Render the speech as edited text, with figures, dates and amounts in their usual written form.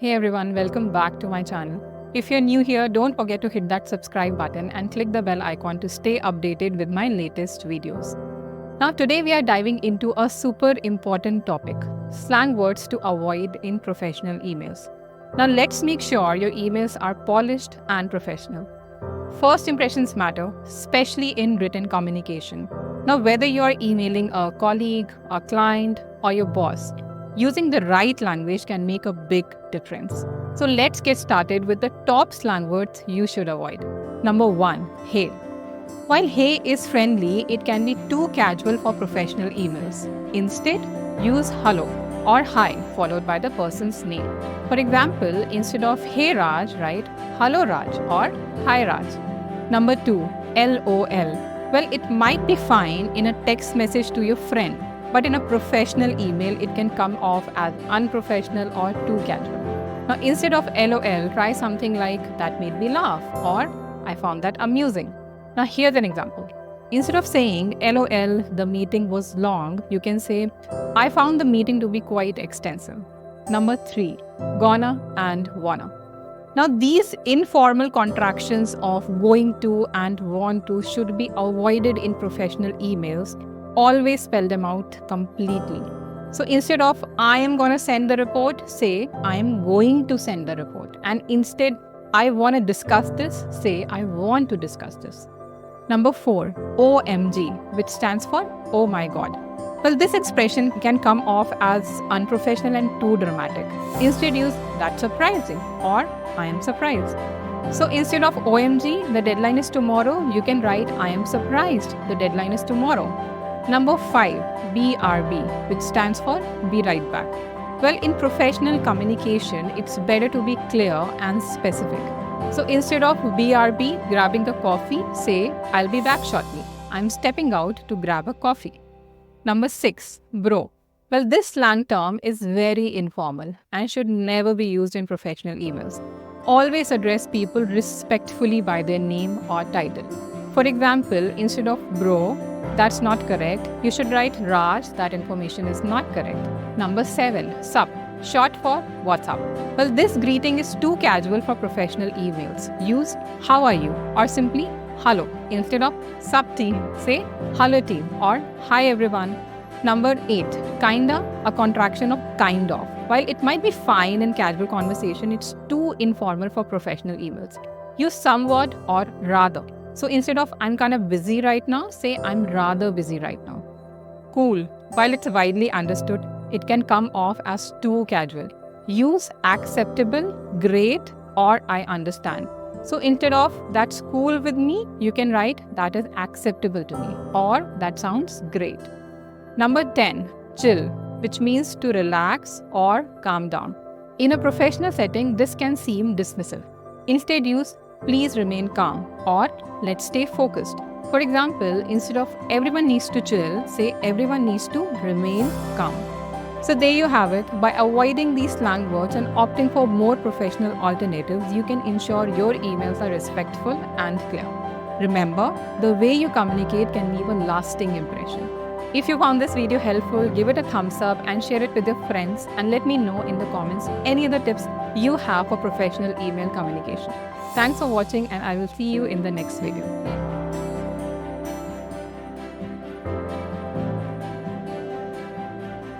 Hey everyone, welcome back to my channel. If you're new here, don't forget to hit that subscribe button and click the bell icon to stay updated with my latest videos. Now, today we are diving into a super important topic, slang words to avoid in professional emails. Now, let's make sure your emails are polished and professional. First impressions matter, especially in written communication. Now, whether you're emailing a colleague, a client, or your boss, using the right language can make a big difference. So, let's get started with the top slang words you should avoid. Number 1, hey. While hey is friendly, it can be too casual for professional emails. Instead, use hello or hi followed by the person's name. For example, instead of hey Raj, write hello Raj or hi Raj. Number 2, LOL. Well, it might be fine in a text message to your friend, but in a professional email, it can come off as unprofessional or too casual. Now, instead of LOL, try something like that made me laugh or I found that amusing. Now, here's an example. Instead of saying LOL, the meeting was long, you can say I found the meeting to be quite extensive. Number 3, gonna and wanna. Now, these informal contractions of going to and want to should be avoided in professional emails. Always spell them out completely. So instead of I am going to send the report, say I am going to send the report. And instead, I want to discuss this, say I want to discuss this. Number 4, OMG, which stands for oh my god. Well, this expression can come off as unprofessional and too dramatic. Instead, use that's surprising or I am surprised. So instead of OMG, the deadline is tomorrow, you can write I am surprised, the deadline is tomorrow. Number 5, BRB, which stands for be right back. Well, in professional communication, it's better to be clear and specific. So instead of BRB, grabbing a coffee, say I'll be back shortly. I'm stepping out to grab a coffee. Number 6, bro. Well, this slang term is very informal and should never be used in professional emails. Always address people respectfully by their name or title. For example, instead of bro, that's not correct, you should write Raj, that information is not correct. Number 7, sup, short for what's up. Well, this greeting is too casual for professional emails. Use how are you or simply hello. Instead of sup team, say hello team or hi everyone. Number 8, kinda, a contraction of kind of. While it might be fine in casual conversation, it's too informal for professional emails. Use somewhat or rather. So instead of I'm kind of busy right now, say I'm rather busy right now. Cool. While it's widely understood, it can come off as too casual. Use acceptable, great, or I understand. So instead of that's cool with me, you can write that is acceptable to me or that sounds great. Number 10, chill, which means to relax or calm down. In a professional setting, this can seem dismissive. Instead, use please remain calm or let's stay focused. For example, instead of everyone needs to chill, say everyone needs to remain calm. So there you have it. By avoiding these slang words and opting for more professional alternatives, you can ensure your emails are respectful and clear. Remember, the way you communicate can leave a lasting impression. If you found this video helpful, give it a thumbs up and share it with your friends, and let me know in the comments any other tips you have for professional email communication. Thanks for watching, and I will see you in the next video.